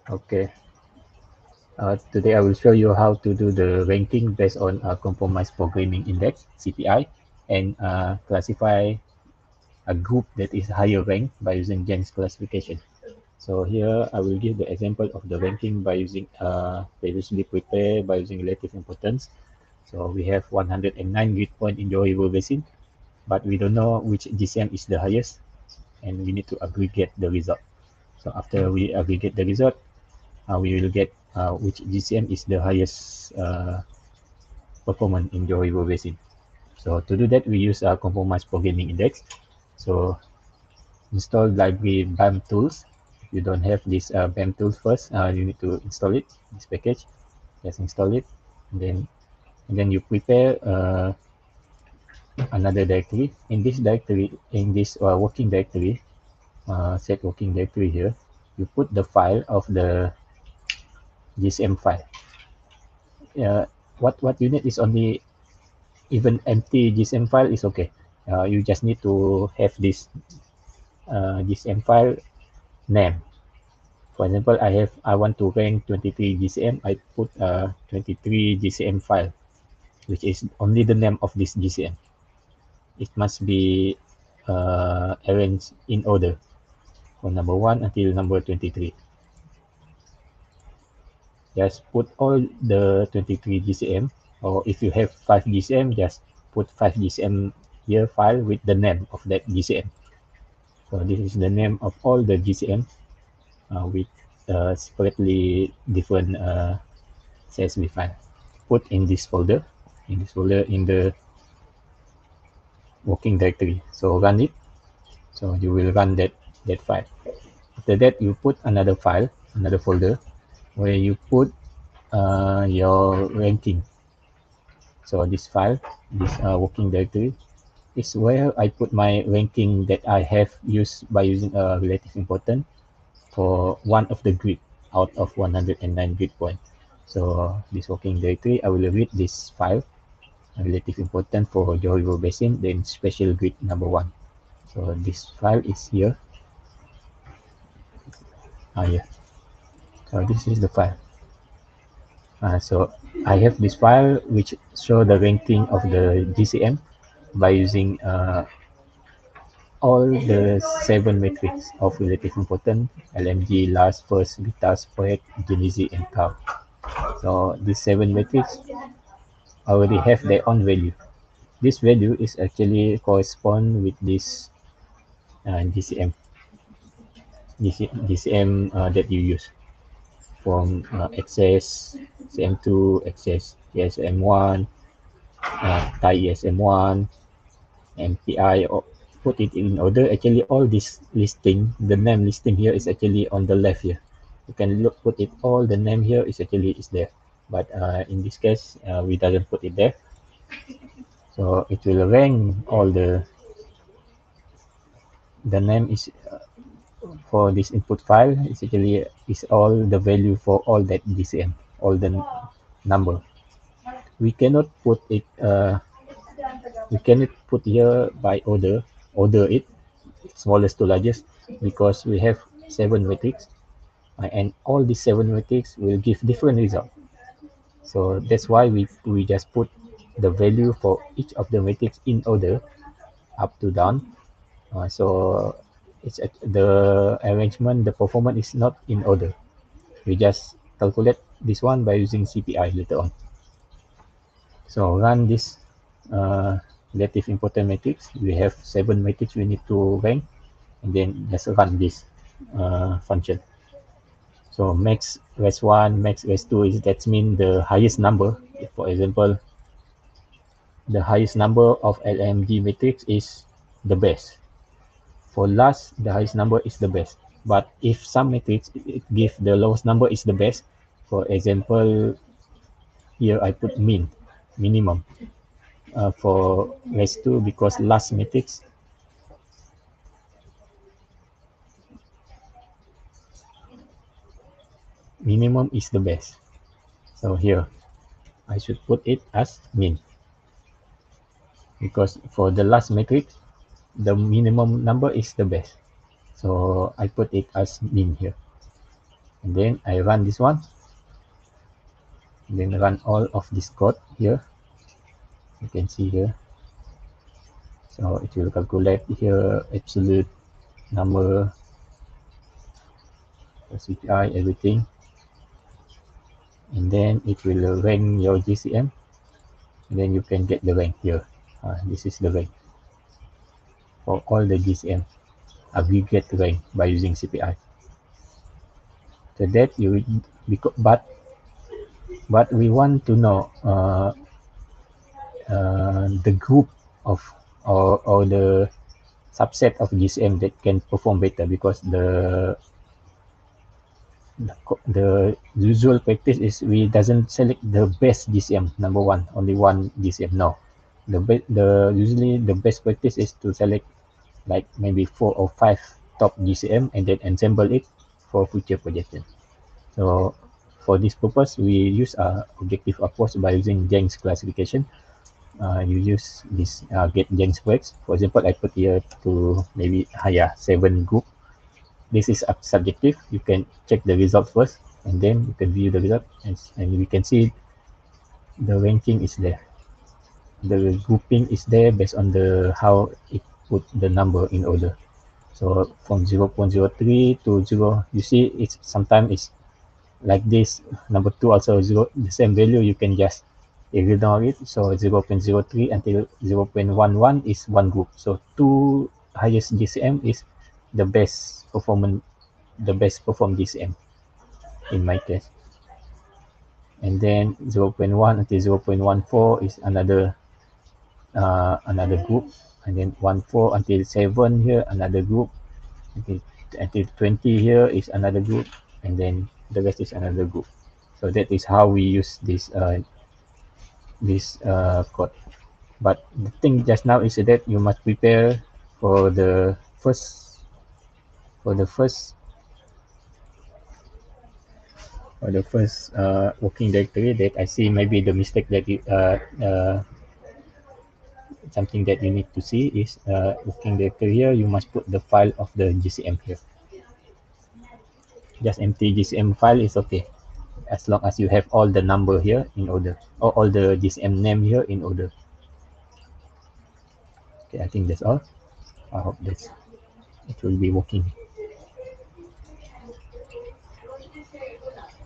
Okay. Today I will show you how to do the ranking based on compromise programming index (CPI) and classify a group that is higher ranked by using Jenks classification. So here I will give the example of the ranking by using previously prepared by using relative importance. So we have 109 grid point in Johor Basin, but we don't know which GCM is the highest, and we need to aggregate the result. So after we aggregate the result, we will get which GCM is the highest performance in Johor Basin. So to do that, we use a compromise programming index. So install library BAM tools. If you don't have this BAM tools first, you need to install it, this package. Just install it, and then you prepare another directory. In this directory, in this working directory, set working directory here, you put the file of the GSM file. What you need is only even empty GSM file is okay. You just need to have this GSM file name. For example, I want to rank 23 GCM. I put 23 GCM file, which is only the name of this GCM. It must be arranged in order from number 1 until number 23. Just put all the 23 GCM, or if you have 5 GCM, just put 5 GCM here file with the name of that GCM. So this is the name of all the GCM with separately different CSV file. Put in this folder, in the working directory. So run it. So you will run that file. After that, you put another file, another folder, where you put your ranking. So this file, this working directory, is where I put my ranking that I have used by using a relative importance for one of the grid out of 109 grid point. So this working directory, I will read this file, relative importance for Johor Basin, then special grid number 1. So this file is here. Yeah. So this is the file. So I have this file which show the ranking of the GCM by using all the 7 metrics of relative importance: LMG, last, first, beta, spread, Genesi, and tau. So these 7 metrics already have their own value. This value is actually correspond with this GCM, that you use from access CM2, access ESM1, tie ESM1, MPI, or put it in order. Actually, all this listing, the name listing here is actually on the left here. You can look, put it all, the name here is actually is there. But in this case, we doesn't put it there. So it will rank all the name is for this input file is actually is all the value for all that DCM, all the number. We cannot put it here by order it smallest to largest, because we have 7 metrics, and all these 7 metrics will give different result. So that's why we just put the value for each of the metrics in order up to down. So it's the arrangement, the performance is not in order. We just calculate this one by using CPI later on. So run this relative important matrix. We have 7 matrix we need to rank, and then just run this function. So max res1, max res2 is that mean the highest number. If, for example, the highest number of LMG matrix is the best. For last, the highest number is the best. But if some matrix it give the lowest number is the best, for example, here I put minimum for res2, because last matrix minimum is the best. So here I should put it as min, because for the last matrix the minimum number is the best. So I put it as min here. And then I run this one, and then run all of this code here. You can see here. So it will calculate here absolute number, CPI, everything. And then it will rank your GCM. And then you can get the rank here. This is the rank for all the GCM aggregate rank by using CPI. So that you but we want to know the group of or the subset of GCM that can perform better, because the usual practice is we doesn't select the best GCM number one, only one GCM. No, the usually the best practice is to select like maybe 4 or 5 top GCM and then ensemble it for future projection. So for this purpose, we use a objective approach by using Jenks classification. You use this get Jenks breaks. For example, I put here to maybe 7 group. This is subjective. You can check the result first, and then you can view the result, and we can see the ranking is there. The grouping is there based on the how it put the number in order. So from 0.03 to 0, you see it's sometimes it's like this. Number 2 also 0, the same value. You can just ignore it. So 0.03 until 0.11 is one group. So 2 highest GCM is the best performance, the best performed GCM in my case. And then 0.1 until 0.14 is another group. And then 14 until 7 here, another group. Until 20 here is another group, and then the rest is another group. So that is how we use this code. But the thing just now is that you must prepare for the first for the first for the first working directory that I see. Maybe the mistake that you something that you need to see is working directory here. You must put the file of the GCM here. Just empty GCM file is okay, as long as you have all the number here in order, or all the GCM name here in order. Okay, I think that's all. I hope that it will be working.